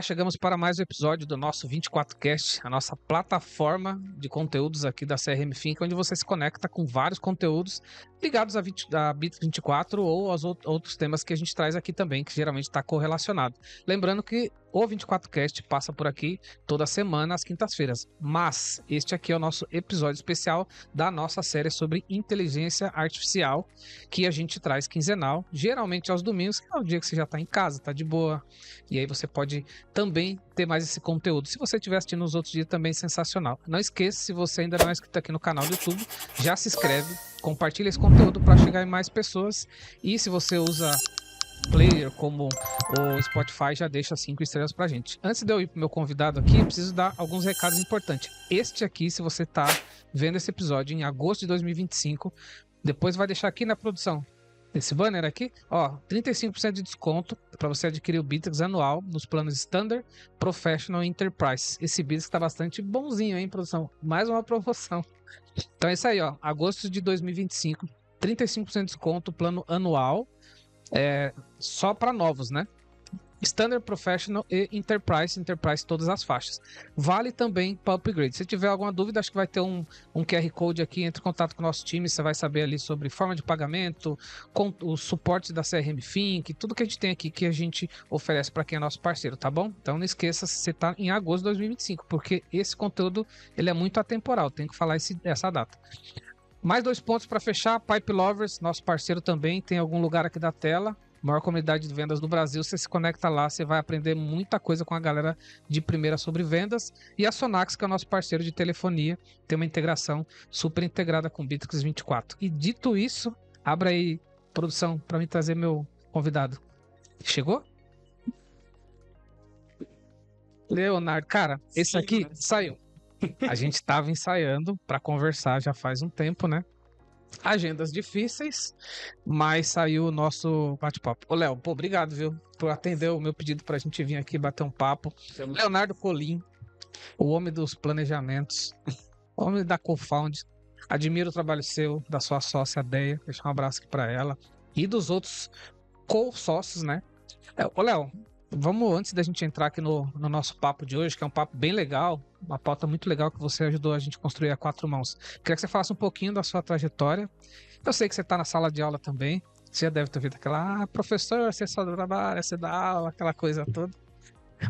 Olá, chegamos para mais um episódio do nosso 24Cast, a nossa plataforma de conteúdos aqui da CRM Finca, onde você se conecta com vários conteúdos ligados a Bit24 ou aos outros temas que a gente traz aqui também, que geralmente está correlacionado. Lembrando que o 24Cast passa por aqui toda semana, às quintas-feiras, mas este aqui é o nosso episódio especial da nossa série sobre inteligência artificial, que a gente traz quinzenal, geralmente aos domingos, que é o dia que você já está em casa, está de boa, e aí você pode também ter mais esse conteúdo. Se você estiver assistindo nos outros dias, também sensacional. Não esqueça, se você ainda não é inscrito aqui no canal do YouTube, já se inscreve, compartilha esse conteúdo para chegar em mais pessoas. E se você usa player como o Spotify, já deixa 5 estrelas pra gente. Antes de eu ir pro meu convidado aqui, eu preciso dar alguns recados importantes. Este aqui, se você tá vendo esse episódio em agosto de 2025, depois vai deixar aqui na produção esse banner aqui, ó, 35% de desconto para você adquirir o Bittrex anual nos planos Standard, Professional e Enterprise. Esse Bittrex tá bastante bonzinho, hein, produção? Mais uma promoção. Então é isso aí, ó, agosto de 2025, 35% de desconto, plano anual, só para novos, né? Standard, Professional e Enterprise todas as faixas. Vale também para upgrade. Se tiver alguma dúvida, acho que vai ter um QR Code aqui, entre em contato com o nosso time, você vai saber ali sobre forma de pagamento, com o suporte da CRM Finca, tudo que a gente tem aqui que a gente oferece para quem é nosso parceiro, tá bom? Então não esqueça, se você tá em agosto de 2025, porque esse conteúdo ele é muito atemporal, tem que falar essa data. Mais 2 pontos para fechar, Pipe Lovers, nosso parceiro também, tem algum lugar aqui da tela, maior comunidade de vendas do Brasil, você se conecta lá, você vai aprender muita coisa com a galera de primeira sobre vendas, e a Sonax, que é o nosso parceiro de telefonia, tem uma integração super integrada com o Bittrex 24. E dito isso, abra aí, produção, para mim trazer meu convidado. Chegou? Leonardo, cara, esse aqui saiu. A gente estava ensaiando para conversar já faz um tempo, né? Agendas difíceis, mas saiu o nosso bate-papo. Ô, Léo, pô, obrigado, viu, por atender o meu pedido pra gente vir aqui bater um papo. Leonardo Colim, o homem dos planejamentos, o homem da co-found. Admiro o trabalho seu, da sua sócia Deia, deixar um abraço aqui pra ela, e dos outros co-sócios, né? Ô, Léo, vamos, antes da gente entrar aqui no nosso papo de hoje, que é um papo bem legal, uma pauta muito legal que você ajudou a gente a construir a 4 mãos. Queria que você falasse um pouquinho da sua trajetória. Eu sei que você está na sala de aula também. Você já deve ter ouvido aquela, professor, você só trabalha, você dá aula, aquela coisa toda.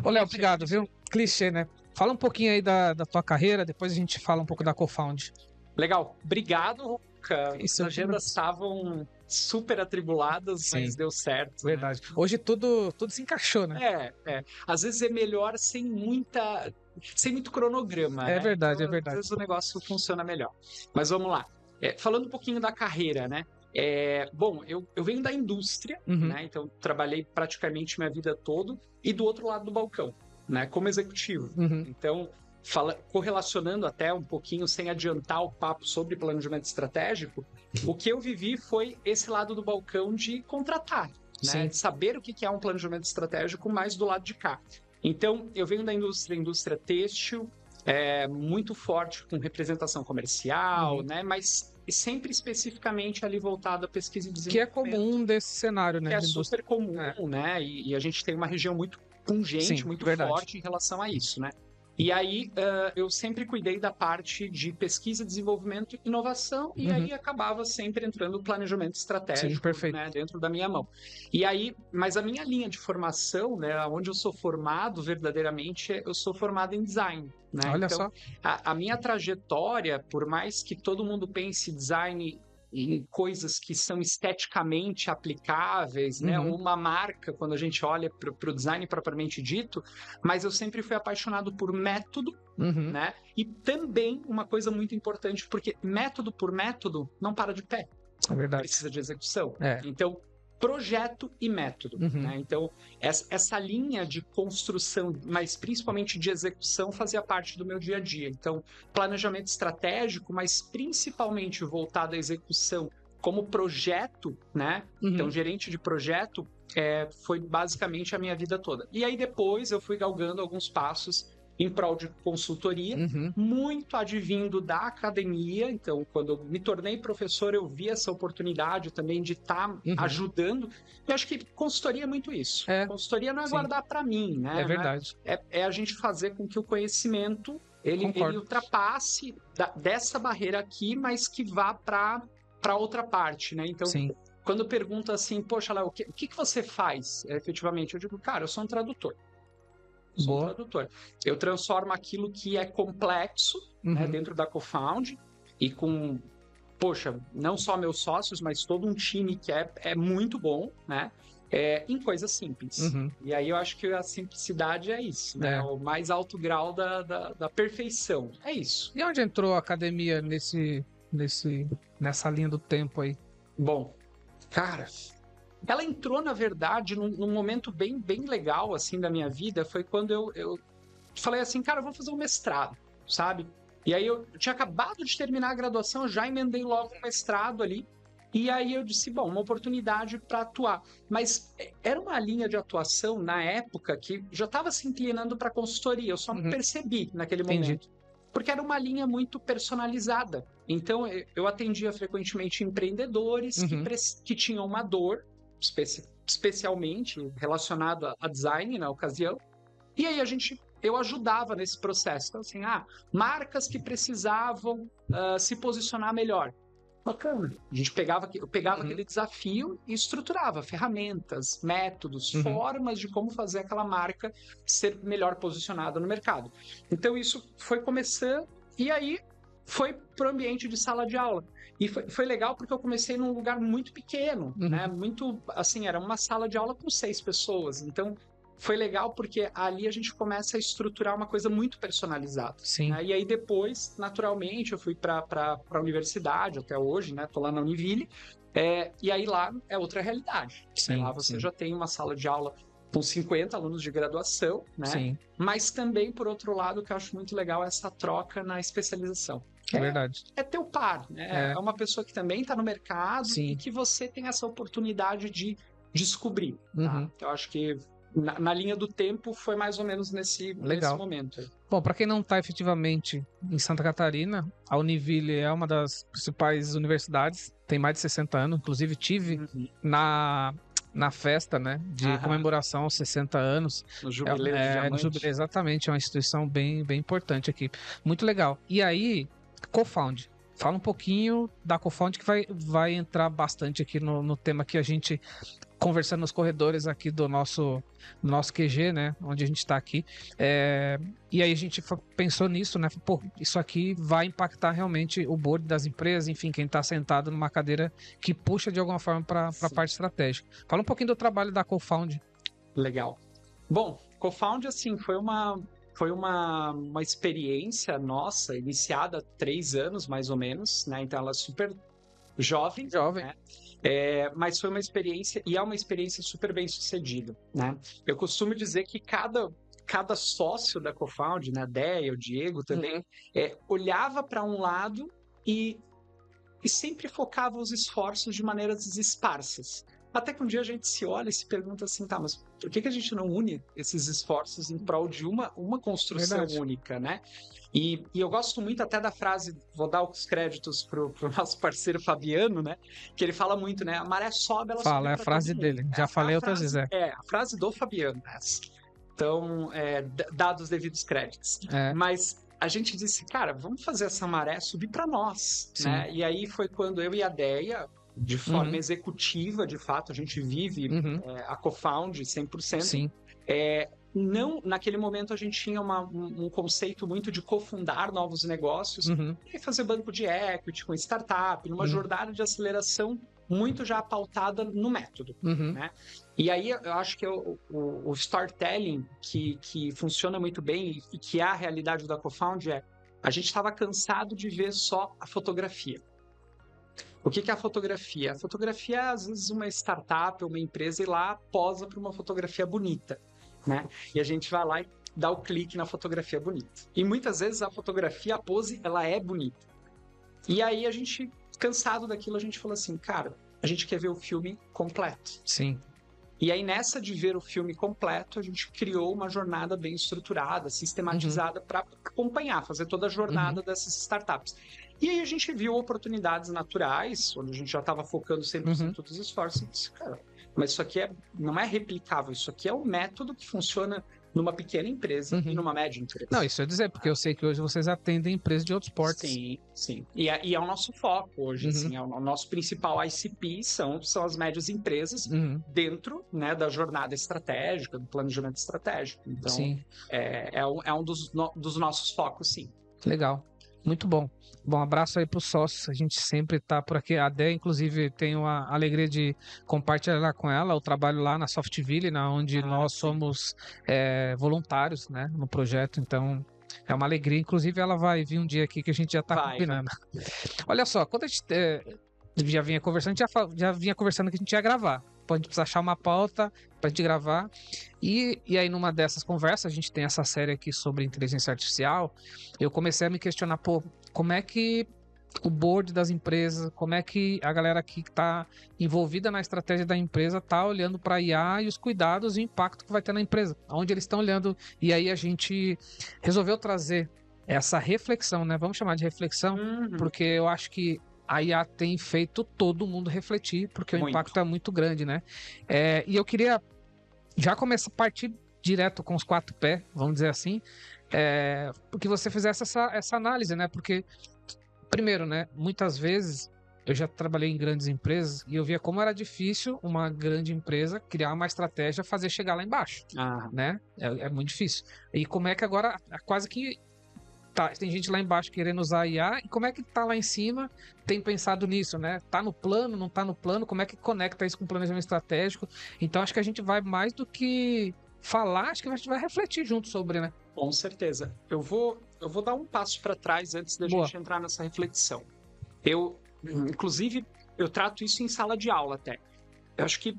Ô, Léo, obrigado, viu? Clichê, né? Fala um pouquinho aí da tua carreira, depois a gente fala um pouco da co-found. Legal. Obrigado, Ruka. As agendas estavam super atribuladas, sim, mas deu certo. Verdade. Né? Hoje tudo se encaixou, né? Às vezes é melhor sem muito cronograma. É, né? Verdade, então, é verdade. Às vezes o negócio funciona melhor. Mas vamos lá. Falando um pouquinho da carreira, né? Bom, eu venho da indústria, né? Então trabalhei praticamente minha vida toda e do outro lado do balcão, né? Como executivo. Então, correlacionando até um pouquinho, sem adiantar o papo sobre planejamento estratégico, o que eu vivi foi esse lado do balcão de contratar, né? De saber o que é um planejamento estratégico mais do lado de cá. Então, eu venho da indústria têxtil, muito forte com representação comercial, né? Mas sempre especificamente ali voltado à pesquisa e desenvolvimento. Que é comum desse cenário, né? Que é super comum, né? E a gente tem uma região muito pungente, sim, muito forte em relação a isso, né? E aí, eu sempre cuidei da parte de pesquisa, desenvolvimento e inovação, e aí acabava sempre entrando o planejamento estratégico, sim, né, dentro da minha mão. E aí, mas a minha linha de formação, né, onde eu sou formado verdadeiramente, eu sou formado em design. Né? Olha então, só. A minha trajetória, por mais que todo mundo pense design em coisas que são esteticamente aplicáveis, né? Uma marca, quando a gente olha para o design propriamente dito, mas eu sempre fui apaixonado por método, né? E também uma coisa muito importante, porque método por método não para de pé. É verdade. Precisa de execução. Então, projeto e método. Né? Então, essa linha de construção, mas principalmente de execução, fazia parte do meu dia a dia. Então, planejamento estratégico, mas principalmente voltado à execução como projeto, né? Então, gerente de projeto foi basicamente a minha vida toda. E aí depois eu fui galgando alguns passos em prol de consultoria, muito advindo da academia. Então, quando eu me tornei professor, eu vi essa oportunidade também de estar ajudando. Eu acho que consultoria é muito isso. Consultoria não é guardar para mim, né? É verdade. É a gente fazer com que o conhecimento ele ultrapasse dessa barreira aqui, mas que vá para outra parte, né? Então, quando pergunta assim, poxa, Léo, o que você faz efetivamente? Eu digo, cara, eu sou um tradutor. Eu transformo aquilo que é complexo, né, dentro da CoFound e com, poxa, não só meus sócios, mas todo um time que é muito bom, né? Em coisas simples. E aí eu acho que a simplicidade é isso, né? O mais alto grau da perfeição. É isso. E onde entrou a academia nessa linha do tempo aí? Bom, cara, ela entrou, na verdade, num momento bem, bem legal, assim, da minha vida. Foi quando eu falei assim, cara, eu vou fazer um mestrado, sabe? E aí eu tinha acabado de terminar a graduação, eu já emendei logo um mestrado ali. E aí eu disse, bom, uma oportunidade para atuar. Mas era uma linha de atuação, na época, que já estava se inclinando para consultoria. Eu só percebi naquele momento. Porque era uma linha muito personalizada. Então, eu atendia frequentemente empreendedores que tinham uma dor, especialmente relacionada a design na ocasião. E aí eu ajudava nesse processo. Então, assim, marcas que precisavam se posicionar melhor. Bacana. Eu pegava aquele desafio e estruturava ferramentas, métodos, formas de como fazer aquela marca ser melhor posicionada no mercado. Então isso foi começando e aí foi para o ambiente de sala de aula. E foi legal porque eu comecei num lugar muito pequeno, né? Muito, assim, era uma sala de aula com 6 pessoas. Então foi legal porque ali a gente começa a estruturar uma coisa muito personalizada. Né? E aí depois, naturalmente, eu fui para a universidade, até hoje, né? Tô lá na Univille, e aí lá é outra realidade. Lá você já tem uma sala de aula com 50 alunos de graduação, né? Mas também, por outro lado, o que eu acho muito legal é essa troca na especialização. É verdade. É teu par, né? É uma pessoa que também está no mercado e que você tem essa oportunidade de descobrir. Tá? Eu acho que na linha do tempo foi mais ou menos nesse momento. Bom, para quem não está efetivamente em Santa Catarina, a Univille é uma das principais universidades, tem mais de 60 anos, inclusive tive na festa, né, de comemoração aos 60 anos. No Jubileu de Diamante. Exatamente, é uma instituição bem, bem importante aqui. Muito legal. E aí, CoFound. Fala um pouquinho da CoFound que vai entrar bastante aqui no tema que a gente conversando nos corredores aqui do nosso QG, né, onde a gente está aqui, e aí a gente pensou nisso, né, pô, isso aqui vai impactar realmente o board das empresas, enfim, quem está sentado numa cadeira que puxa de alguma forma para a parte estratégica. Fala um pouquinho do trabalho da CoFound. Legal. Bom, CoFound, assim, foi uma experiência nossa, iniciada há 3 anos, mais ou menos, né, então ela é super jovem. Né? Mas foi uma experiência, e é uma experiência super bem sucedida, né? Eu costumo dizer que cada sócio da CoFound, né, a Déia, o Diego também, olhava para um lado e sempre focava os esforços de maneiras esparsas. Até que um dia a gente se olha e se pergunta assim, tá, mas por que a gente não une esses esforços em prol de uma construção única, né? E eu gosto muito até da frase, vou dar os créditos pro nosso parceiro Fabiano, né? Que ele fala muito, né? A maré sobe, ela sobe. É a frase dele, já falei outras vezes. A frase do Fabiano, essa. Então, dados os devidos créditos. Mas a gente disse, cara, vamos fazer essa maré subir para nós, né? E aí foi quando eu e a Déia, de forma executiva, de fato, a gente vive a CoFound 100%. Sim. Não, naquele momento a gente tinha um conceito muito de cofundar novos negócios e fazer banco de equity com startup, numa jornada de aceleração muito já pautada no método, né? E aí eu acho que o storytelling que funciona muito bem e que é a realidade da CoFound a gente estava cansado de ver só a fotografia. O que é a fotografia? A fotografia é, às vezes, uma startup ou uma empresa e lá posa para uma fotografia bonita, né? E a gente vai lá e dá o clique na fotografia bonita. E muitas vezes a fotografia, a pose, ela é bonita. E aí a gente, cansado daquilo, a gente falou assim, cara, a gente quer ver o filme completo. Sim. E aí, nessa de ver o filme completo, a gente criou uma jornada bem estruturada, sistematizada, para acompanhar, fazer toda a jornada dessas startups. E aí a gente viu oportunidades naturais, onde a gente já estava focando 100% dos esforços, e disse, cara, mas isso aqui não é replicável, isso aqui é um método que funciona numa pequena empresa e numa média empresa. Não, isso eu ia dizer, porque eu sei que hoje vocês atendem empresas de outros portos. Sim, sim. E é o nosso foco hoje, assim, é o nosso principal ICP, são as médias empresas dentro, né, da jornada estratégica, do planejamento estratégico. Então, sim. É um dos nossos focos, sim. Legal, muito bom. Bom, abraço aí para os sócios, a gente sempre está por aqui. A Dé, inclusive, tenho a alegria de compartilhar com ela o trabalho lá na Softville, onde nós somos voluntários, né, no projeto, então é uma alegria. Inclusive, ela vai vir um dia aqui que a gente já está combinando. Olha só, quando a gente já vinha conversando, já vinha conversando que a gente ia gravar. A gente precisa achar uma pauta pra gente gravar. E aí, numa dessas conversas, a gente tem essa série aqui sobre inteligência artificial. Eu comecei a me questionar, como é que o board das empresas, como é que a galera aqui que está envolvida na estratégia da empresa está olhando para a IA e os cuidados e o impacto que vai ter na empresa, onde eles estão olhando. E aí a gente resolveu trazer essa reflexão, né? Vamos chamar de reflexão, porque eu acho que a IA tem feito todo mundo refletir, porque o impacto é muito grande, né? E eu queria já começar a partir direto com os 4 pés, vamos dizer assim, porque você fizesse essa análise, né? Porque, primeiro, né? Muitas vezes eu já trabalhei em grandes empresas e eu via como era difícil uma grande empresa criar uma estratégia, fazer chegar lá embaixo, né? É muito difícil. E como é que agora, quase que tem gente lá embaixo querendo usar a IA, e como é que tá lá em cima tem pensado nisso, né? Tá no plano, não tá no plano, como é que conecta isso com o planejamento estratégico? Então acho que a gente vai mais do que falar, acho que a gente vai refletir junto sobre, né? Com certeza. Eu vou dar um passo para trás antes da gente entrar nessa reflexão. Inclusive, eu trato isso em sala de aula até. Eu acho que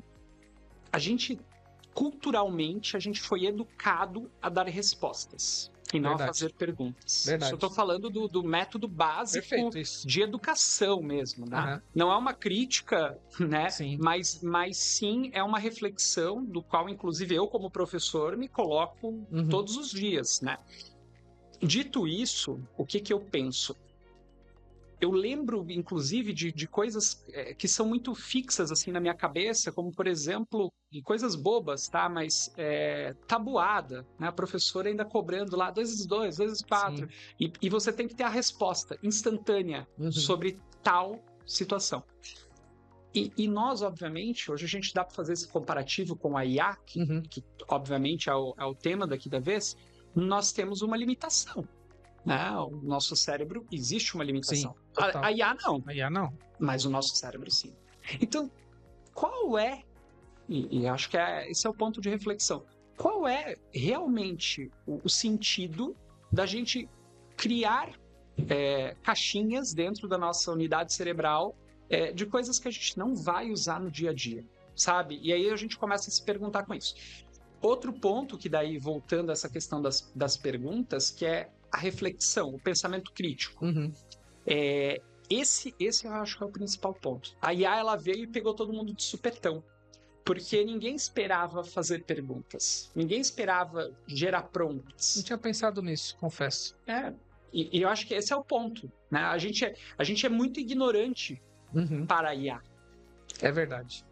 culturalmente, a gente foi educado a dar respostas e não a fazer perguntas. Isso eu estou falando do método básico de educação mesmo, né? Não é uma crítica, né? Sim. Mas sim é uma reflexão do qual, inclusive, eu, como professor, me coloco todos os dias, né? Dito isso, o que eu penso? Eu lembro, inclusive, de coisas que são muito fixas assim na minha cabeça, como, por exemplo, coisas bobas, tá? Mas tabuada, né? A professora ainda cobrando lá 2 vezes 2, 2 vezes 4. E você tem que ter a resposta instantânea sobre tal situação. E nós, obviamente, hoje a gente dá para fazer esse comparativo com a IA, que obviamente é o tema daqui da vez, nós temos uma limitação. O nosso cérebro, existe uma limitação. A IA não. A IA não. Mas o nosso cérebro sim. Então, qual é, e acho que esse é o ponto de reflexão, qual é realmente o sentido da gente criar caixinhas dentro da nossa unidade cerebral de coisas que a gente não vai usar no dia a dia, sabe? E aí a gente começa a se perguntar com isso. Outro ponto que daí, voltando a essa questão das perguntas, que é a reflexão, o pensamento crítico. Esse eu acho que é o principal ponto. A IA, ela veio e pegou todo mundo de supetão, porque ninguém esperava fazer perguntas, ninguém esperava gerar prompts. Não tinha pensado nisso, confesso. E eu acho que esse é o ponto, né? A gente é muito ignorante para a IA. É verdade.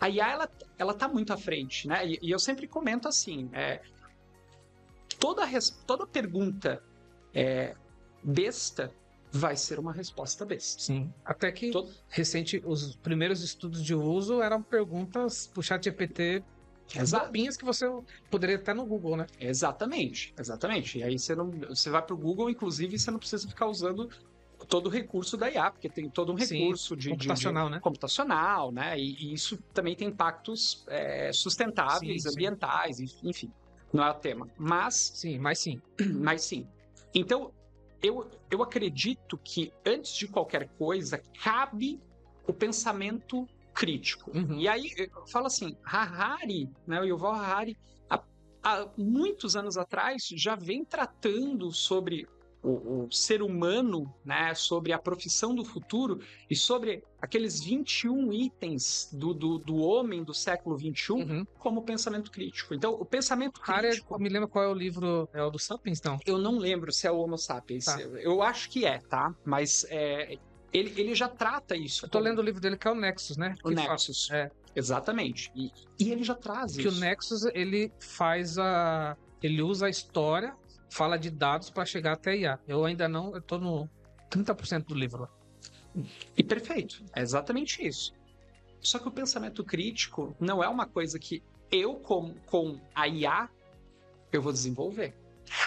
A IA, ela tá muito à frente, né? E eu sempre comento assim, toda pergunta besta vai ser uma resposta besta. Sim. Até que os primeiros estudos de uso eram perguntas pro ChatGPT bobinhas que você poderia ter no Google, né? Exatamente. E aí você vai pro Google, inclusive, você não precisa ficar usando todo o recurso da IA, porque tem todo um recurso computacional, né? E isso também tem impactos sustentáveis, ambientais, enfim. Não é o tema. Mas sim. Então, eu acredito que antes de qualquer coisa, cabe o pensamento crítico. E aí, eu falo assim, Harari, né, o Yuval Harari, há muitos anos atrás, já vem tratando sobre o ser humano, né, sobre a profissão do futuro e sobre aqueles 21 itens do homem do século XXI como pensamento crítico. Então, o pensamento crítico... Me lembra qual é o livro? É o do Sapiens, não? Eu não lembro se é o Homo Sapiens. Tá. Eu acho que é, tá? Mas ele já trata isso. Eu tô lendo o livro dele que é o Nexus, né? O Nexus. Exatamente. E ele já traz isso. Que o Nexus, ele faz ele usa a história, fala de dados para chegar até a IA. Eu ainda não... Eu tô no 30% do livro lá. E perfeito. É exatamente isso. Só que o pensamento crítico não é uma coisa que eu, com a IA, eu vou desenvolver.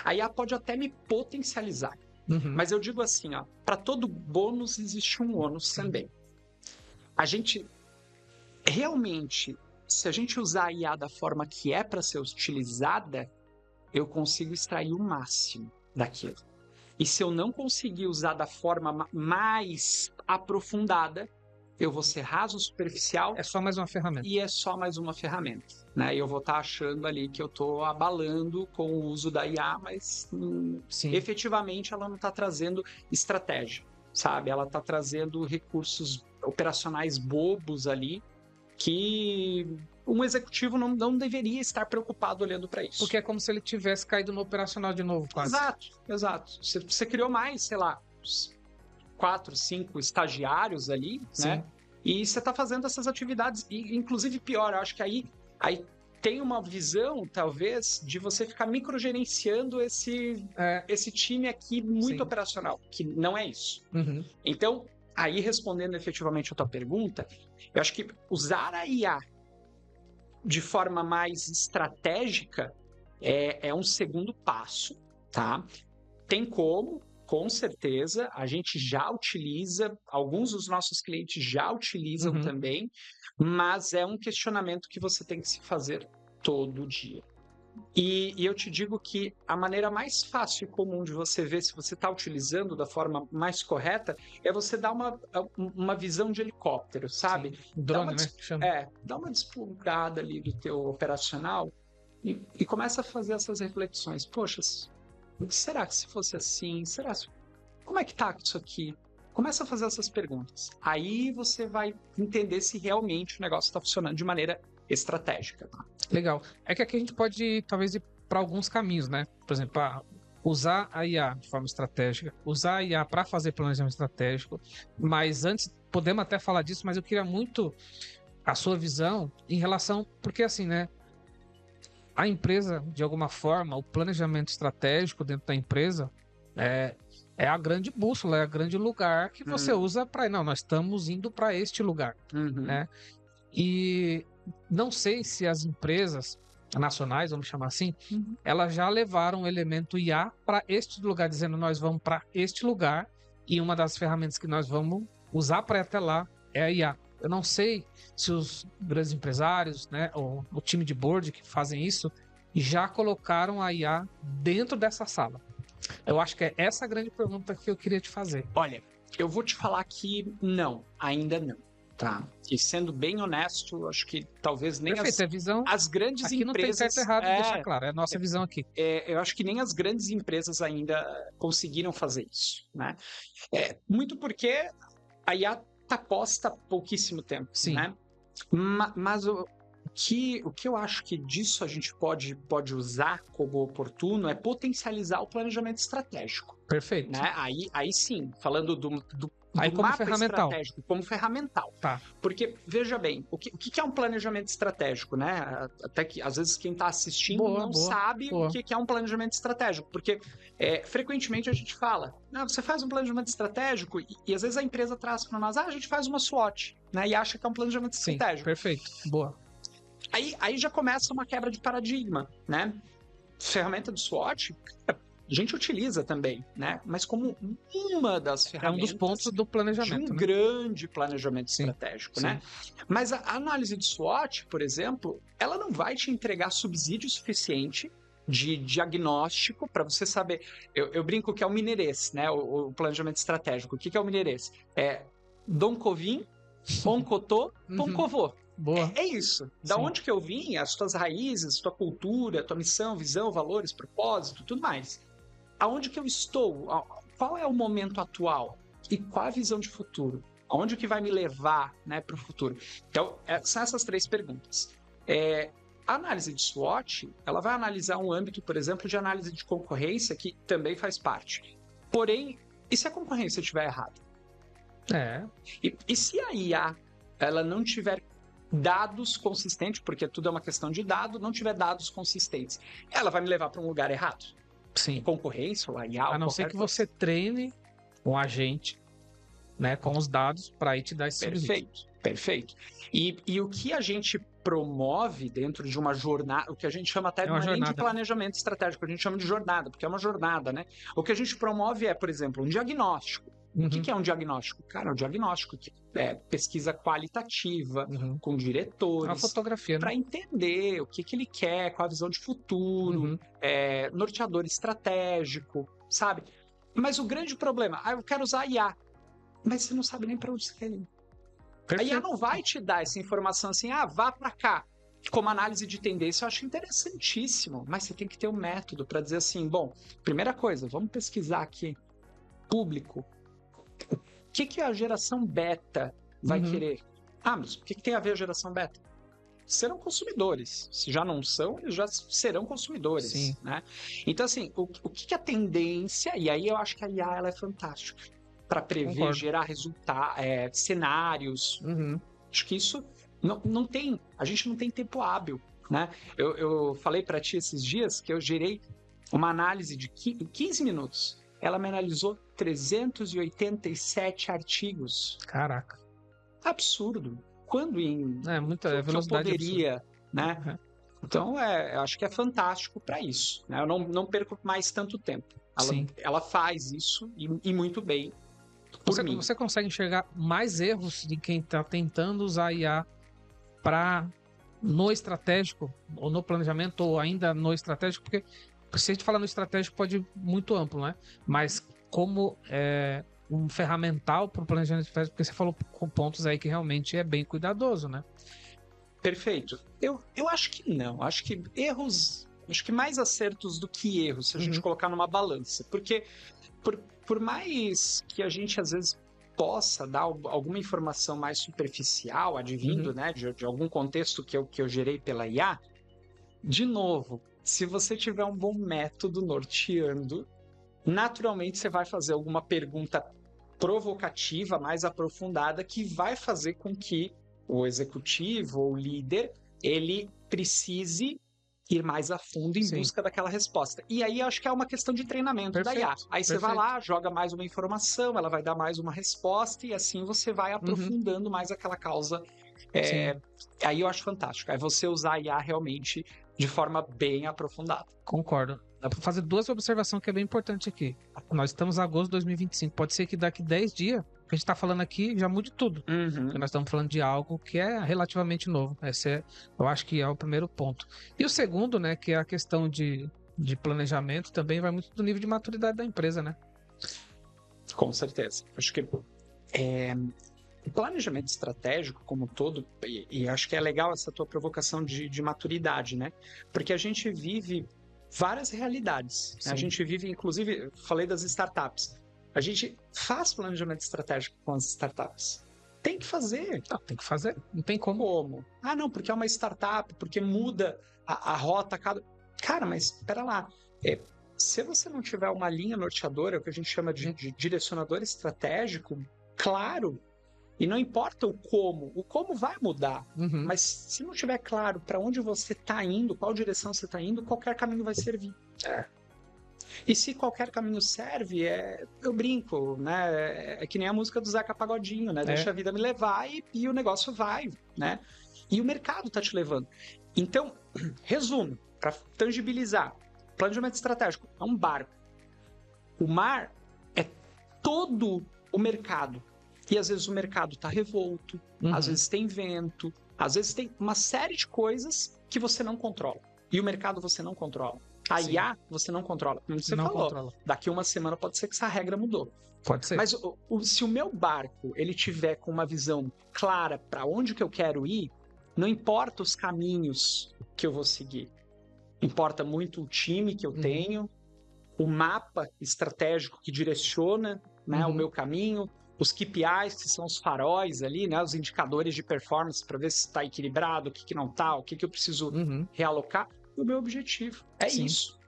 A IA pode até me potencializar. Mas eu digo assim, ó, para todo bônus existe um ônus também. A gente realmente, se a gente usar a IA da forma que é para ser utilizada, eu consigo extrair o máximo daquilo. E se eu não conseguir usar da forma mais aprofundada, eu vou ser raso, superficial. É só mais uma ferramenta. E é só mais uma ferramenta. Né? E eu vou estar achando ali que eu estou abalando com o uso da IA, mas efetivamente ela não está trazendo estratégia, sabe? Ela está trazendo recursos operacionais bobos ali que um executivo não deveria estar preocupado olhando para isso. Porque é como se ele tivesse caído no operacional de novo, quase. Exato. Você criou mais, sei lá, 4, 5 estagiários ali, né? E você está fazendo essas atividades. E, inclusive, pior, eu acho que aí tem uma visão, talvez, de você ficar microgerenciando esse time aqui muito operacional, que não é isso. Então, aí respondendo efetivamente a tua pergunta, eu acho que usar a IA de forma mais estratégica é um segundo passo, tá? Tem como, com certeza, a gente já utiliza, alguns dos nossos clientes já utilizam também, mas é um questionamento que você tem que se fazer todo dia. E eu te digo que a maneira mais fácil e comum de você ver se você está utilizando da forma mais correta é você dar uma visão de helicóptero, sabe? Drone, né? Dá uma desplugada ali do teu operacional e começa a fazer essas reflexões. Poxa, será que se fosse assim? Como é que tá isso aqui? Começa a fazer essas perguntas. Aí você vai entender se realmente o negócio está funcionando de maneira estratégica. Tá? Legal. É que aqui a gente pode, talvez, ir para alguns caminhos, né? Por exemplo, usar a IA de forma estratégica, usar a IA para fazer planejamento estratégico. Mas antes, podemos até falar disso, mas eu queria muito a sua visão em relação... Porque assim, né? A empresa, de alguma forma, o planejamento estratégico dentro da empresa é a grande bússola, é o grande lugar que você usa para... Não, nós estamos indo para este lugar, né? E não sei se as empresas nacionais, vamos chamar assim, elas já levaram o elemento IA para este lugar, dizendo nós vamos para este lugar e uma das ferramentas que nós vamos usar para ir até lá é a IA. Eu não sei se os grandes empresários, né, ou o time de board que fazem isso, já colocaram a IA dentro dessa sala. Eu acho que é essa a grande pergunta que eu queria te fazer. Olha, eu vou te falar que não, ainda não. Tá. E sendo bem honesto, acho que talvez nem as grandes aqui empresas... não tem certo e errado, deixar claro, é a nossa visão aqui. Eu acho que nem as grandes empresas ainda conseguiram fazer isso, né? Muito porque a IA está posta há pouquíssimo tempo, né? Mas o que eu acho que disso a gente pode usar como oportuno é potencializar o planejamento estratégico. Perfeito. Né? Aí sim, falando do como mapa ferramental. Estratégico como ferramental. Tá. Porque, veja bem, o que é um planejamento estratégico, né? Até que, às vezes, quem está assistindo não sabe o que é um planejamento estratégico. Porque, frequentemente, a gente fala, você faz um planejamento estratégico e às vezes, a empresa traz para nós, a gente faz uma SWOT, né? E acha que é um planejamento estratégico. Perfeito. Boa. Aí já começa uma quebra de paradigma, né? Ferramenta do SWOT... A gente utiliza também, né? Mas como uma das ferramentas... É um dos pontos do planejamento. De um grande planejamento estratégico, né? Mas a análise de SWOT, por exemplo, ela não vai te entregar subsídio suficiente de diagnóstico para você saber... Eu brinco que é o mineirês, né? O planejamento estratégico. O que é o mineirês? Dom Covim, Oncotô, Poncovô. Boa. É isso. Da onde que eu vim, as tuas raízes, tua cultura, tua missão, visão, valores, propósito, tudo mais. aonde que eu estou? Qual é o momento atual? E qual a visão de futuro? Aonde que vai me levar, né, para o futuro? Então, são essas 3 perguntas. A análise de SWOT, ela vai analisar um âmbito, por exemplo, de análise de concorrência, que também faz parte. Porém, e se a concorrência estiver errada? E se a IA ela não tiver dados consistentes, porque tudo é uma questão de dado, não tiver dados consistentes, ela vai me levar para um lugar errado? Sim. Concorrência ou a IA. A não ser que você treine um agente, né, com os dados para ir te dar esse Perfeito. E o que a gente promove dentro de uma jornada, o que a gente chama até de planejamento estratégico, a gente chama de jornada, porque é uma jornada, né? O que a gente promove é, por exemplo, um diagnóstico. O que é um diagnóstico? Cara, um diagnóstico que é pesquisa qualitativa, com diretores, uma fotografia, para entender o que ele quer, qual a visão de futuro, norteador estratégico, sabe? Mas o grande problema, eu quero usar a IA, mas você não sabe nem para onde você quer ir. Perfeito. A IA não vai te dar essa informação assim, vá para cá. Como análise de tendência, eu acho interessantíssimo, mas você tem que ter um método para dizer assim, bom, primeira coisa, vamos pesquisar aqui, público, o que a geração beta vai querer? Mas o que tem a ver a geração beta? Serão consumidores. Se já não são, eles já serão consumidores. Sim. Né? Então, assim, o que a tendência... E aí eu acho que a IA ela é fantástica para prever, Concordo. gerar resultados, cenários. Acho que isso não tem... A gente não tem tempo hábil. Né? Eu falei para ti esses dias que eu gerei uma análise de 15 minutos. Ela me analisou 387 artigos. Caraca. Absurdo. Quando muita velocidade eu poderia, né? Então, eu acho que é fantástico para isso. Né? Eu não perco mais tanto tempo. Ela faz isso e muito bem. Você consegue enxergar mais erros de quem está tentando usar IA no estratégico, ou no planejamento, ou ainda no estratégico, porque se a gente falar no estratégico pode ir muito amplo, né? Mas como um ferramental para o planejamento estratégico, porque você falou com pontos aí que realmente é bem cuidadoso, né? Perfeito. Eu acho que não. Acho que erros... Acho que mais acertos do que erros, se a gente colocar numa balança. Porque por mais que a gente, às vezes, possa dar alguma informação mais superficial, advindo né, de algum contexto que eu gerei pela IA, de novo, se você tiver um bom método norteando, naturalmente você vai fazer alguma pergunta provocativa, mais aprofundada, que vai fazer com que o executivo ou o líder, ele precise ir mais a fundo em busca daquela resposta. E aí eu acho que é uma questão de treinamento da IA. Aí você vai lá, joga mais uma informação, ela vai dar mais uma resposta e assim você vai aprofundando mais aquela causa. Aí eu acho fantástico. É você usar a IA realmente de forma bem aprofundada. Concordo. Dá para fazer 2 observações que é bem importante aqui. Nós estamos em agosto de 2025. Pode ser que daqui 10 dias, o que a gente está falando aqui já mude tudo. Porque nós estamos falando de algo que é relativamente novo. Esse eu acho que é o primeiro ponto. E o segundo, né, que é a questão de planejamento, também vai muito do nível de maturidade da empresa, né? Com certeza. Acho que o planejamento estratégico como um todo, e acho que é legal essa tua provocação de maturidade, né? Porque a gente vive várias realidades. Né? A gente vive, inclusive, falei das startups. A gente faz planejamento estratégico com as startups. Tem que fazer. Tem que fazer. Não tem como. Não, porque é uma startup, porque muda a rota a cada... Cara, mas espera lá. Se você não tiver uma linha norteadora, o que a gente chama de direcionador estratégico, claro, e não importa o como vai mudar, mas se não tiver claro para onde você está indo, qual direção você está indo, qualquer caminho vai servir. E se qualquer caminho serve, eu brinco, né? É que nem a música do Zeca Pagodinho, né? Deixa a vida me levar e o negócio vai, né? E o mercado está te levando. Então, resumo, para tangibilizar, planejamento estratégico é um barco. O mar é todo o mercado. E às vezes o mercado está revolto, às vezes tem vento, às vezes tem uma série de coisas que você não controla. E o mercado você não controla. A IA você não controla. Como você falou, daqui uma semana pode ser que essa regra mudou. Pode ser. Mas se o meu barco ele tiver com uma visão clara para onde que eu quero ir, não importa os caminhos que eu vou seguir. Importa muito o time que eu tenho, o mapa estratégico que direciona, né, o meu caminho, os KPIs, que são os faróis ali, né, os indicadores de performance para ver se está equilibrado, o que não está, o que eu preciso realocar, e o meu objetivo. É isso.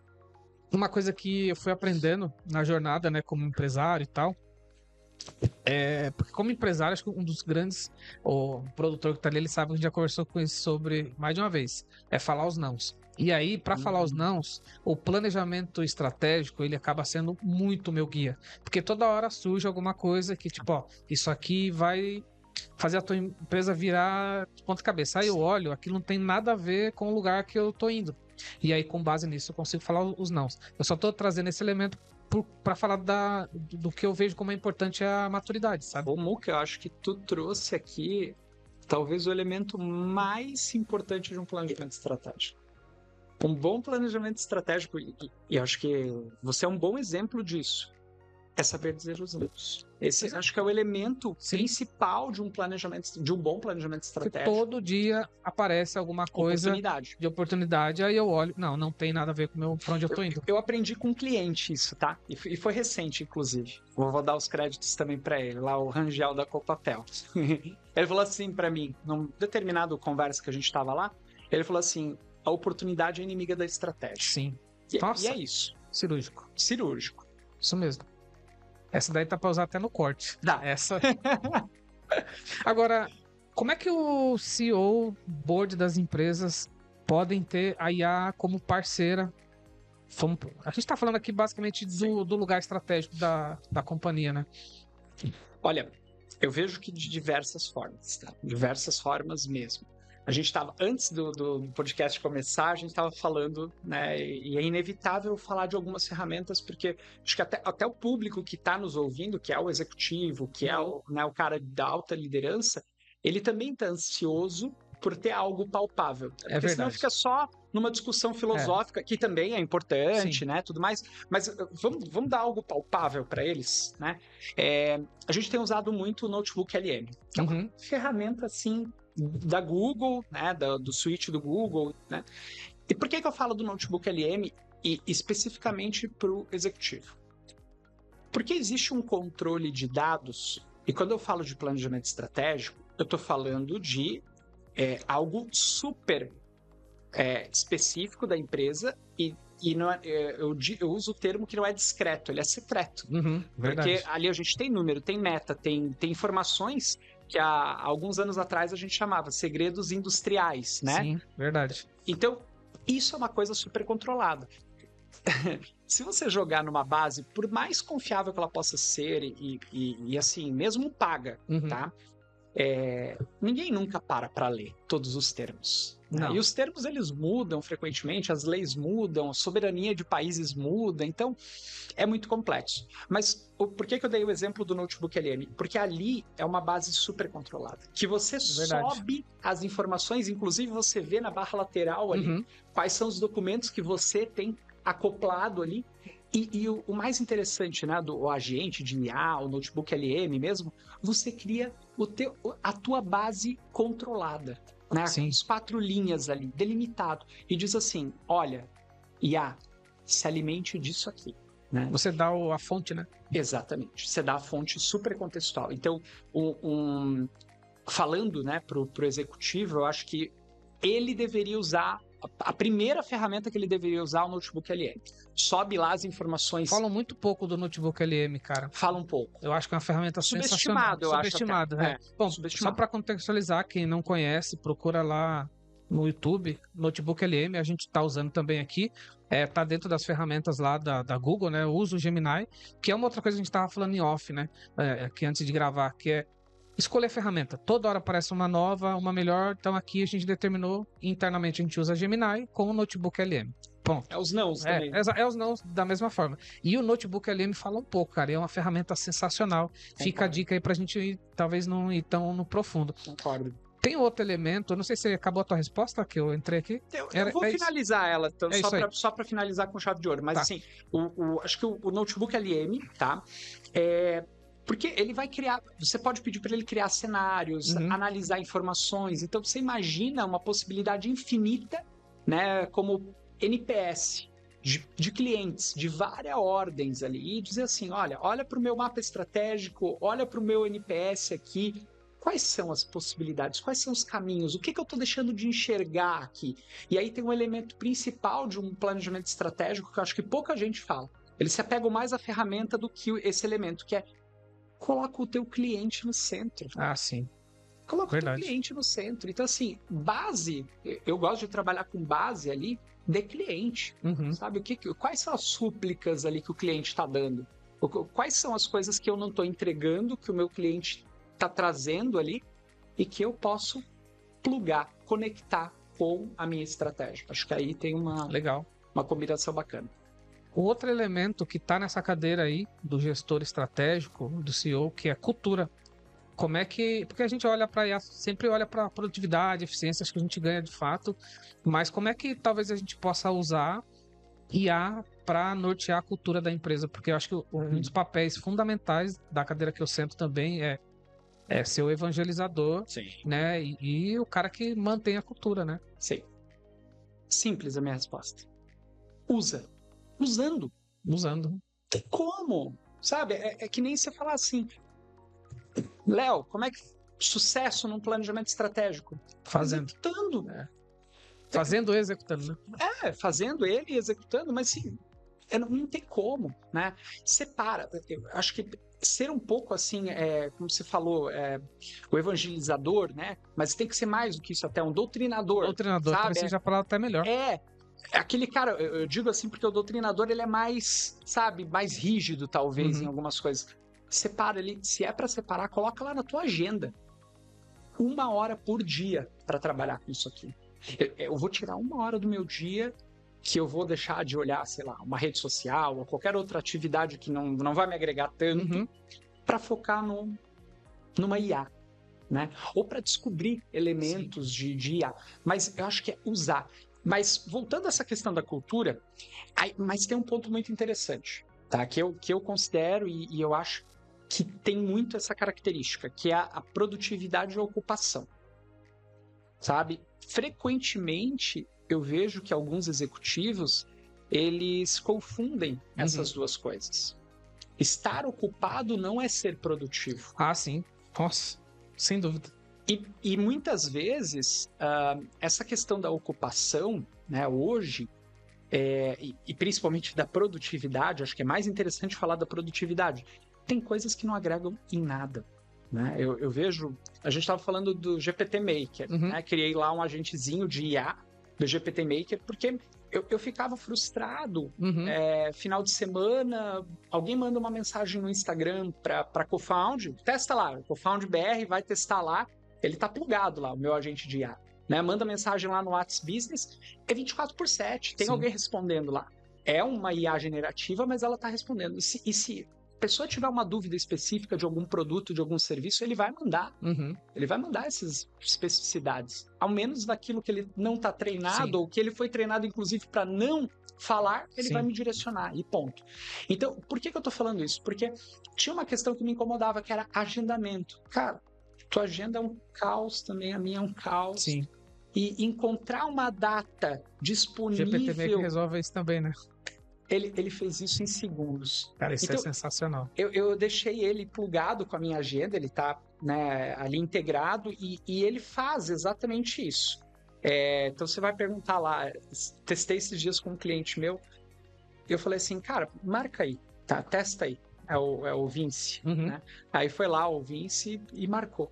Uma coisa que eu fui aprendendo na jornada, né, como empresário e tal, porque como empresário, acho que um dos grandes, o produtor que tá ali, ele sabe que a gente já conversou com isso sobre mais de uma vez, é falar os nãos. E aí, para falar os nãos, o planejamento estratégico, ele acaba sendo muito meu guia. Porque toda hora surge alguma coisa que, tipo, ó, isso aqui vai fazer a tua empresa virar de ponta cabeça. Aí eu olho, aquilo não tem nada a ver com o lugar que eu tô indo. E aí, com base nisso, eu consigo falar os nãos. Eu só tô trazendo esse elemento para falar do que eu vejo como é importante a maturidade, sabe? Ô, Muca, eu acho que tu trouxe aqui talvez o elemento mais importante de um planejamento estratégico. Um bom planejamento estratégico, e eu acho que você é um bom exemplo disso, é saber dizer os nãos. Esse acho que é o elemento principal de um planejamento, de um bom planejamento estratégico. Porque todo dia aparece alguma coisa de oportunidade, aí eu olho, não tem nada a ver com pra onde eu tô indo. Eu aprendi com um cliente isso, tá? E foi recente, inclusive. Vou dar os créditos também para ele, lá o Rangel da Copapel. Ele falou assim para mim, num determinado conversa que a gente tava lá, ele falou assim, a oportunidade é inimiga da estratégia. Sim. E é isso. Cirúrgico. Isso mesmo. Essa daí tá pra usar até no corte. Dá. Essa. Agora, como é que o CEO, board das empresas, podem ter a IA como parceira? A gente tá falando aqui basicamente do lugar estratégico da companhia, né? Olha, eu vejo que de diversas formas, tá? Diversas formas mesmo. A gente estava, antes do podcast começar, a gente estava falando, né? E é inevitável falar de algumas ferramentas, porque acho que até o público que está nos ouvindo, que é o executivo, que é o cara da alta liderança, ele também está ansioso por ter algo palpável. Porque senão fica só numa discussão filosófica, que também é importante, né? Tudo mais. Mas vamos dar algo palpável para eles, né? A gente tem usado muito o Notebook LM, que é uma ferramenta assim da Google, né, do suite do Google, né? E por que eu falo do Notebook LM e especificamente para o executivo? Porque existe um controle de dados, e quando eu falo de planejamento estratégico, eu estou falando de algo super específico da empresa e não eu uso o termo que não é discreto, ele é secreto. Porque ali a gente tem número, tem meta, tem informações que há alguns anos atrás a gente chamava segredos industriais, né? Sim, verdade. Então, isso é uma coisa super controlada. Se você jogar numa base, por mais confiável que ela possa ser e assim, mesmo paga, tá? Ninguém nunca para ler todos os termos. Né? E os termos, eles mudam frequentemente, as leis mudam, a soberania de países muda, então é muito complexo. Mas por que eu dei o exemplo do Notebook LM? Porque ali é uma base super controlada, que você sobe as informações, inclusive você vê na barra lateral ali quais são os documentos que você tem acoplado ali. E o mais interessante, né, do agente de IA, o Notebook LM mesmo, você cria a tua base controlada, né? As 4 linhas ali, delimitado. E diz assim, olha, IA, se alimente disso aqui. Né? Você dá a fonte, né? Exatamente. Você dá a fonte super contextual. Então, falando, né, pro executivo, eu acho que ele deveria usar a primeira ferramenta que ele deveria usar é o Notebook LM. Sobe lá as informações. Falam muito pouco do Notebook LM, cara. Fala um pouco. Eu acho que é uma ferramenta sensacional. Subestimado, eu acho. Bom, só para contextualizar, quem não conhece, procura lá no YouTube, Notebook LM, a gente tá usando também aqui. Tá dentro das ferramentas lá da Google, né? Eu uso o Gemini, que é uma outra coisa que a gente tava falando em off, né? Aqui antes de gravar, que é escolher a ferramenta. Toda hora aparece uma nova, uma melhor. Então aqui a gente determinou, internamente a gente usa Gemini com o Notebook LM. Ponto. É os nãos também. É os nãos da mesma forma. E o Notebook LM fala um pouco, cara. É uma ferramenta sensacional. Concordo. Fica a dica aí pra gente talvez não ir tão no profundo. Concordo. Tem outro elemento, eu não sei se acabou a tua resposta, que eu entrei aqui. Eu vou finalizar ela, então, só para finalizar com chave de ouro. Mas assim, acho que o Notebook LM, tá? Porque ele vai criar, você pode pedir para ele criar cenários, analisar informações. Então você imagina uma possibilidade infinita, né? Como NPS, de clientes de várias ordens ali e dizer assim, olha para o meu mapa estratégico, olha para o meu NPS aqui, quais são as possibilidades, quais são os caminhos, o que eu estou deixando de enxergar aqui? E aí tem um elemento principal de um planejamento estratégico que eu acho que pouca gente fala. Eles se apegam mais à ferramenta do que esse elemento, que é coloca o teu cliente no centro. Ah, sim. Coloca o teu cliente no centro. Então, assim, base, eu gosto de trabalhar com base ali de cliente, sabe? Quais são as súplicas ali que o cliente está dando? Quais são as coisas que eu não estou entregando, que o meu cliente está trazendo ali e que eu posso plugar, conectar com a minha estratégia. Acho que aí tem uma combinação bacana. O outro elemento que está nessa cadeira aí do gestor estratégico, do CEO, que é cultura. Como é que... Porque a gente olha para IA, sempre olha para produtividade, eficiências que a gente ganha de fato, mas como é que talvez a gente possa usar IA para nortear a cultura da empresa? Porque eu acho que um dos papéis fundamentais da cadeira que eu sento também é ser o evangelizador, né? E o cara que mantém a cultura, né? Sim. Simples a minha resposta. Usando. Tem como? Sabe? É que nem você falar assim, Léo, como é que sucesso num planejamento estratégico? Executando. Fazendo e executando, né? Fazendo ele e executando, mas sim, não tem como, né? Separa. Eu acho que ser um pouco assim, como você falou, o evangelizador, né? Mas tem que ser mais do que isso, até um doutrinador. Doutrinador, sabe? talvez seja a palavra até melhor. Aquele cara, eu digo assim porque o doutrinador ele é mais, sabe, mais rígido talvez em algumas coisas. Separa ele, se é para separar, coloca lá na tua agenda 1 hora por dia para trabalhar com isso aqui. Eu vou tirar 1 hora do meu dia que eu vou deixar de olhar, sei lá, uma rede social ou qualquer outra atividade que não vai me agregar tanto para focar numa IA, né? Ou para descobrir elementos de IA. Mas eu acho que é usar. Mas voltando a essa questão da cultura, mas tem um ponto muito interessante, tá? Que eu considero e eu acho que tem muito essa característica, que é a produtividade e a ocupação. Sabe? Frequentemente, eu vejo que alguns executivos, eles confundem essas duas coisas. Estar ocupado não é ser produtivo. Ah, sim. Nossa, sem dúvida. E muitas vezes, essa questão da ocupação, né, hoje, e principalmente da produtividade, acho que é mais interessante falar da produtividade, tem coisas que não agregam em nada. Né? Eu vejo, a gente estava falando do GPT Maker, né? Criei lá um agentezinho de IA do GPT Maker, porque eu ficava frustrado, final de semana, alguém manda uma mensagem no Instagram para Cofound, testa lá, Cofound BR, vai testar lá, ele tá plugado lá, o meu agente de IA, né? Manda mensagem lá no WhatsApp Business, é 24/7, tem alguém respondendo lá. É uma IA generativa, mas ela tá respondendo. E se a pessoa tiver uma dúvida específica de algum produto, de algum serviço, ele vai mandar. Ele vai mandar essas especificidades. Ao menos daquilo que ele não está treinado, ou que ele foi treinado, inclusive, para não falar, ele vai me direcionar, e ponto. Então, por que eu estou falando isso? Porque tinha uma questão que me incomodava, que era agendamento. Cara, tua agenda é um caos também, a minha é um caos. Sim. E encontrar uma data disponível... GPT Maker resolve isso também, né? Ele fez isso em segundos. Cara, isso então, é sensacional. Eu deixei ele plugado com a minha agenda, ele está, né, ali integrado e ele faz exatamente isso. Então você vai perguntar lá, testei esses dias com um cliente meu, eu falei assim, cara, marca aí, tá, testa aí. É o Vince, né? Aí foi lá o Vince e marcou.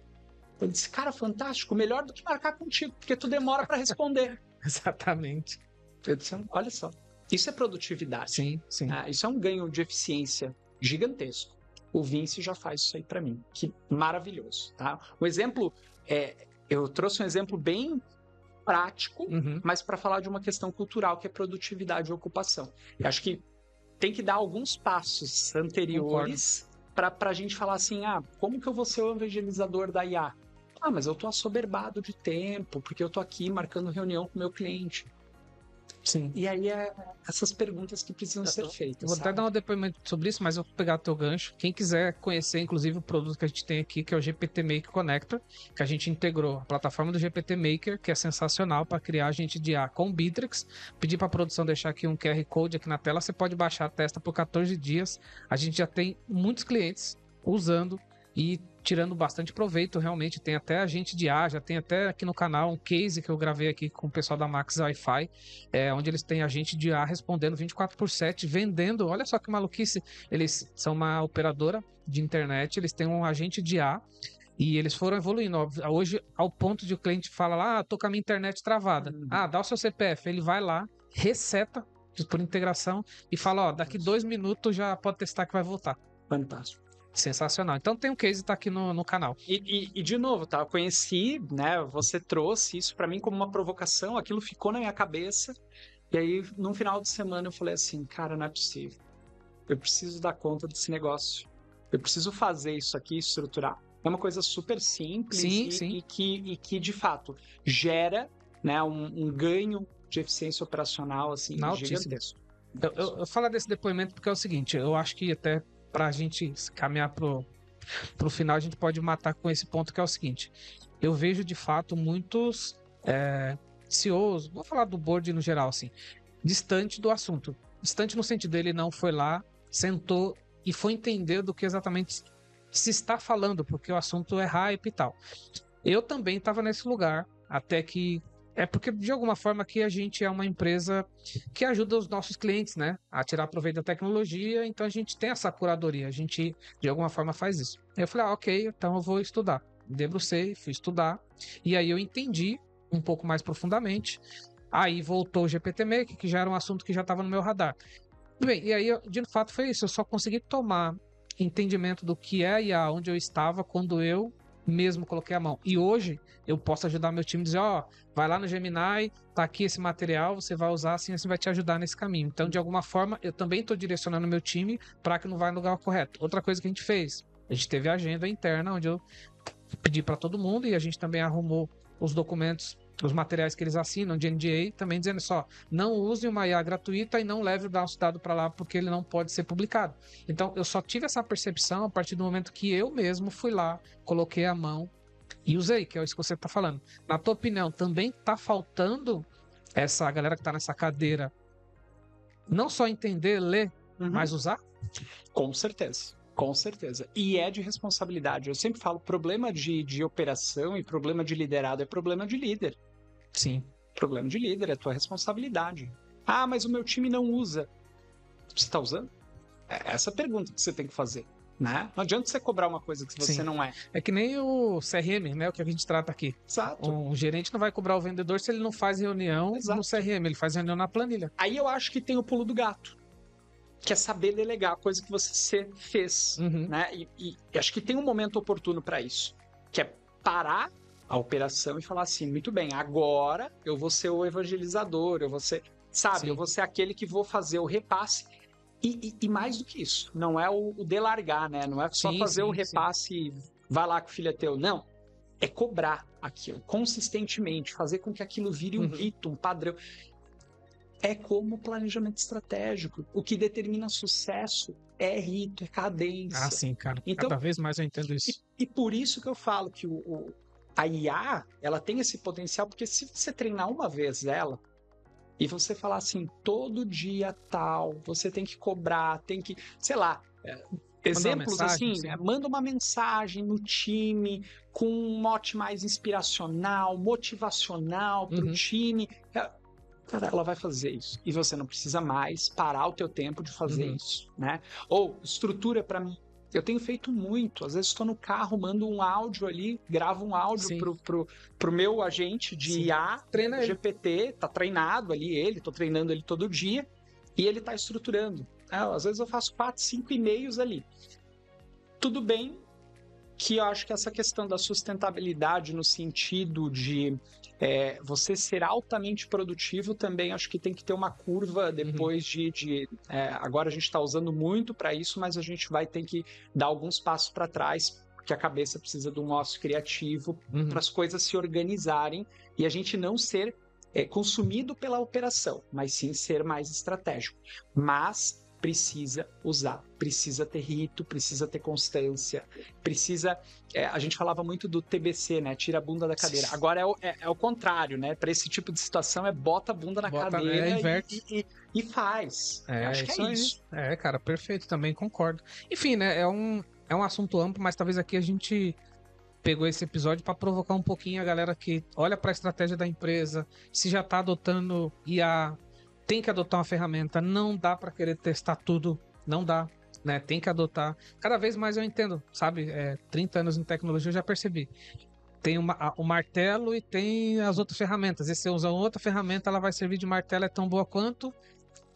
Eu disse, cara, fantástico, melhor do que marcar contigo, porque tu demora para responder. Exatamente. Eu disse, olha só. Isso é produtividade. Sim, sim. Isso é um ganho de eficiência gigantesco. O Vince já faz isso aí para mim. Que maravilhoso, tá? O exemplo, eu trouxe um exemplo bem prático, mas para falar de uma questão cultural, que é produtividade e ocupação. Eu acho que tem que dar alguns passos anteriores para a gente falar assim, como que eu vou ser o evangelizador da IA? Mas eu tô assoberbado de tempo, porque eu tô aqui marcando reunião com o meu cliente. Sim. E aí essas perguntas que precisam ser feitas. Vou até dar um depoimento sobre isso, mas eu vou pegar o teu gancho. Quem quiser conhecer, inclusive, o produto que a gente tem aqui, que é o GPT Maker Connector, que a gente integrou a plataforma do GPT Maker, que é sensacional para criar agente de IA com Bittrex. Pedir para a produção deixar aqui um QR Code aqui na tela, você pode baixar, testa por 14 dias. A gente já tem muitos clientes usando e tirando bastante proveito, realmente. Tem até agente de IA, já tem até aqui no canal um case que eu gravei aqui com o pessoal da Max Wi-Fi, onde eles têm agente de IA respondendo 24/7, vendendo. Olha só que maluquice, eles são uma operadora de internet, eles têm um agente de IA e eles foram evoluindo. Hoje, ao ponto de o cliente fala lá, tô com a minha internet travada. Dá o seu CPF, ele vai lá, reseta por integração e fala, daqui 2 minutos já pode testar que vai voltar. Fantástico. Sensacional. Então tem um case, tá aqui no canal. E de novo, tá? Eu conheci, né? Você trouxe isso para mim como uma provocação, aquilo ficou na minha cabeça. E aí, num final de semana, eu falei assim, cara, não é possível. Eu preciso dar conta desse negócio. Eu preciso fazer isso aqui, estruturar. É uma coisa super simples sim. E que, de fato, gera, né, um ganho de eficiência operacional assim, gigantesco. Eu falo desse depoimento porque é o seguinte, eu acho que até pra gente caminhar pro final, a gente pode matar com esse ponto que é o seguinte. Eu vejo, de fato, muitos CEOs, vou falar do board no geral, assim, distante do assunto. Distante no sentido dele não foi lá, sentou e foi entender do que exatamente se está falando, porque o assunto é hype e tal. Eu também estava nesse lugar, até que porque, de alguma forma, aqui a gente é uma empresa que ajuda os nossos clientes, né? A tirar proveito da tecnologia, então a gente tem essa curadoria, a gente, de alguma forma, faz isso. Aí eu falei, ok, então eu vou estudar. Debrucei, fui estudar, e aí eu entendi um pouco mais profundamente. Aí voltou o GPT-Maker, que já era um assunto que já estava no meu radar. Bem, e aí, de fato, foi isso. Eu só consegui tomar entendimento do que é IA, onde eu estava, quando eu mesmo coloquei a mão. E hoje eu posso ajudar meu time a dizer, vai lá no Gemini, tá aqui esse material, você vai usar assim vai te ajudar nesse caminho. Então, de alguma forma, eu também estou direcionando meu time para que não vá no lugar correto. Outra coisa que a gente fez, a gente teve a agenda interna, onde eu pedi para todo mundo e a gente também arrumou os documentos, os materiais que eles assinam de NDA, também dizendo não use uma IA gratuita e não leve o nosso dado para lá porque ele não pode ser publicado. Então, eu só tive essa percepção a partir do momento que eu mesmo fui lá, coloquei a mão e usei, que é isso que você está falando. Na tua opinião, também está faltando essa galera que está nessa cadeira não só entender, ler, mas usar? Com certeza. Com certeza. E é de responsabilidade. Eu sempre falo, problema de operação e problema de liderado é problema de líder. Sim. Problema de líder, é tua responsabilidade. Mas o meu time não usa. Você está usando? É essa a pergunta que você tem que fazer. Né? Não adianta você cobrar uma coisa que você não é. É que nem o CRM, né? O que a gente trata aqui. Exato. O gerente não vai cobrar o vendedor se ele não faz reunião no CRM, ele faz reunião na planilha. Aí eu acho que tem o pulo do gato, que é saber delegar a coisa que você fez, né? E acho que tem um momento oportuno para isso, que é parar a operação e falar assim, muito bem, agora eu vou ser o evangelizador, eu vou ser, eu vou ser aquele que vou fazer o repasse. E mais do que isso, não é o delargar, né? Não é só fazer o repasse e vai lá que o filho é teu. Não, é cobrar aquilo consistentemente, fazer com que aquilo vire um rito, um padrão. É como planejamento estratégico. O que determina sucesso é rito, é cadência. Sim, cara. Então, cada vez mais eu entendo isso. E por isso que eu falo que a IA, ela tem esse potencial, porque se você treinar uma vez ela, e você falar assim, todo dia tal, você tem que cobrar, tem que, sei lá, exemplos assim, manda uma mensagem no time com um mote mais inspiracional, motivacional para o time. Cara, ela vai fazer isso. E você não precisa mais parar o teu tempo de fazer isso, né? Ou estrutura para mim. Eu tenho feito muito. Às vezes estou no carro, mando um áudio ali, gravo um áudio pro meu agente de IA, treina GPT, tá treinado ali tô treinando ele todo dia, e ele tá estruturando. Às vezes eu faço 4, 5 e-mails ali. Tudo bem que eu acho que essa questão da sustentabilidade no sentido de você ser altamente produtivo também acho que tem que ter uma curva depois agora a gente está usando muito para isso, mas a gente vai ter que dar alguns passos para trás, porque a cabeça precisa de um ócio criativo para as coisas se organizarem e a gente não ser consumido pela operação, mas sim ser mais estratégico. Mas precisa usar, precisa ter rito, precisa ter constância, precisa... a gente falava muito do TBC, né? Tira a bunda da cadeira. Agora é o contrário, né? Para esse tipo de situação bota a bunda na cadeira e faz. Acho que é isso. Cara, perfeito, também concordo. Enfim, né? É um assunto amplo, mas talvez aqui a gente pegou esse episódio para provocar um pouquinho a galera que olha para a estratégia da empresa, se já está adotando IA, tem que adotar uma ferramenta, não dá para querer testar tudo, não dá, né? Tem que adotar. Cada vez mais eu entendo, sabe? 30 anos em tecnologia eu já percebi. Tem o martelo e tem as outras ferramentas. E se você usa outra ferramenta, ela vai servir de martelo, é tão boa quanto,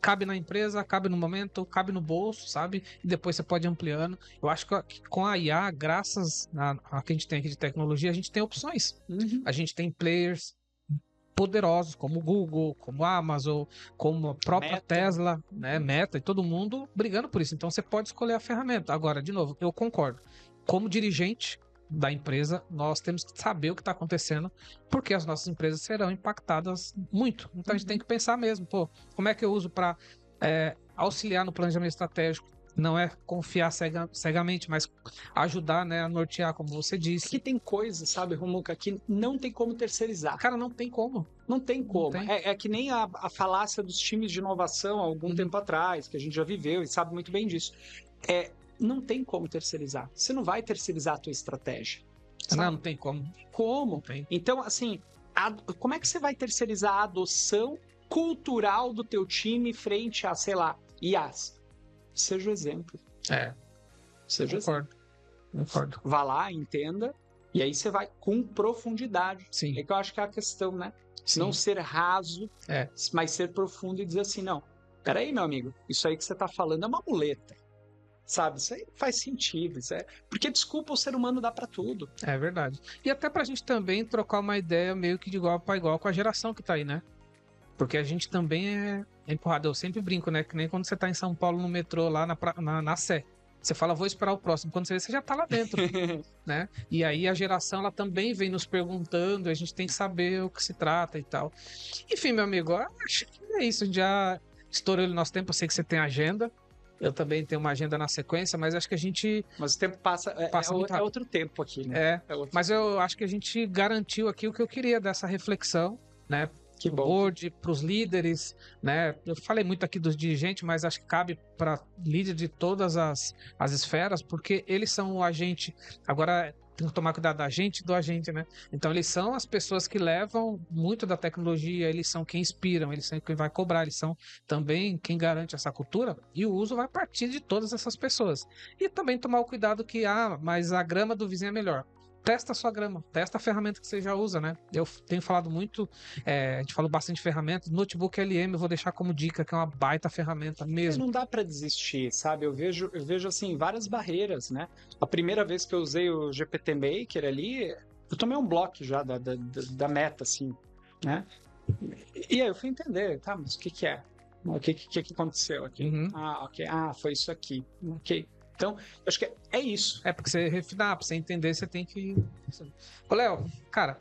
cabe na empresa, cabe no momento, cabe no bolso, sabe? E depois você pode ir ampliando. Eu acho que com a IA, graças a que a gente tem aqui de tecnologia, a gente tem opções. A gente tem players poderosos, como o Google, como a Amazon, como a própria Tesla, né, Meta, e todo mundo brigando por isso. Então você pode escolher a ferramenta. Agora, de novo, eu concordo. Como dirigente da empresa, nós temos que saber o que está acontecendo, porque as nossas empresas serão impactadas muito. Então a gente tem que pensar mesmo, como é que eu uso para auxiliar no planejamento estratégico? Não é confiar cegamente, mas ajudar, né, a nortear, como você disse. Que tem coisas, sabe, Romuca, que não tem como terceirizar. Cara, não tem como. Não tem como. Não tem. É que nem a falácia dos times de inovação há algum tempo atrás, que a gente já viveu e sabe muito bem disso. Não tem como terceirizar. Você não vai terceirizar a tua estratégia. Não tem como. Como? Não tem. Então, assim, como é que você vai terceirizar a adoção cultural do teu time frente a, sei lá, IAs? Seja o exemplo. Seja Concordo. Concordo. Vá lá, entenda, e aí você vai com profundidade. Sim. É que eu acho que é a questão, né? Sim. Não ser raso, mas ser profundo e dizer assim, não, peraí, meu amigo, isso aí que você tá falando é uma muleta. Sabe? Isso aí não faz sentido. Porque, desculpa, o ser humano dá pra tudo. É verdade. E até pra gente também trocar uma ideia meio que de igual para igual com a geração que tá aí, né? Porque a gente também é empurrado. Eu sempre brinco, né? Que nem quando você tá em São Paulo no metrô, lá na Sé. Você fala, vou esperar o próximo. Quando você vê, você já tá lá dentro, né? E aí a geração, ela também vem nos perguntando, a gente tem que saber o que se trata e tal. Enfim, meu amigo, acho que é isso. A gente já estourou o nosso tempo. Eu sei que você tem agenda. Eu também tenho uma agenda na sequência, mas acho que a gente... Mas o tempo passa muito rápido. É outro tempo aqui, né? Mas eu acho que a gente garantiu aqui o que eu queria dessa reflexão, né? Que bom. Board, para os líderes, né? Eu falei muito aqui dos dirigentes, mas acho que cabe para líder de todas as esferas, porque eles são o agente. Agora tem que tomar cuidado da gente e do agente, né? Então eles são as pessoas que levam muito da tecnologia, eles são quem inspiram, eles são quem vai cobrar, eles são também quem garante essa cultura, e o uso vai partir de todas essas pessoas. E também tomar o cuidado que, mas a grama do vizinho é melhor. Testa a sua grama, testa a ferramenta que você já usa, né? Eu tenho falado muito, a gente falou bastante de ferramentas, Notebook LM eu vou deixar como dica, que é uma baita ferramenta mesmo. Não dá para desistir, sabe? Eu vejo assim, várias barreiras, né? A primeira vez que eu usei o GPT Maker ali, eu tomei um bloco já da meta, assim, né? E aí eu fui entender, tá, mas o que é? O que aconteceu aqui? Ok. Foi isso aqui. Ok. Então, eu acho que é isso. Porque você refinar, pra você entender, você tem que... Ô, Léo, cara,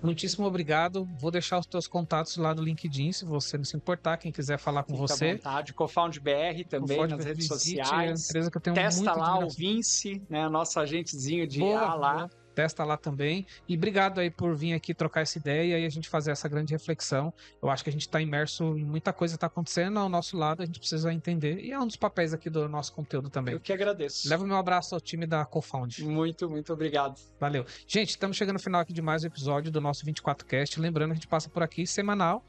muitíssimo obrigado. Vou deixar os teus contatos lá no LinkedIn, se você não se importar, quem quiser falar com você. Fica à vontade. Cofound BR também nas redes sociais. É empresa que eu tenho Testa lá o Vince, né, nosso agentezinho de IA lá. Testa lá também. E obrigado aí por vir aqui trocar essa ideia e a gente fazer essa grande reflexão. Eu acho que a gente está imerso em muita coisa que está acontecendo ao nosso lado, a gente precisa entender. E é um dos papéis aqui do nosso conteúdo também. Eu que agradeço. Leva o meu abraço ao time da Cofound. Muito, muito obrigado. Valeu. Gente, estamos chegando no final aqui de mais um episódio do nosso 24Cast. Lembrando, a gente passa por aqui semanal.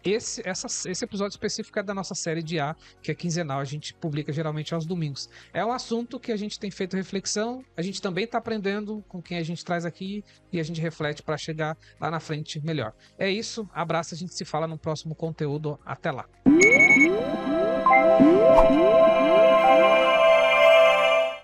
Esse episódio específico é da nossa série de A, que é quinzenal, a gente publica geralmente aos domingos. É um assunto que a gente tem feito reflexão, a gente também está aprendendo com quem a gente traz aqui e a gente reflete para chegar lá na frente melhor. É isso, abraço, a gente se fala no próximo conteúdo, até lá.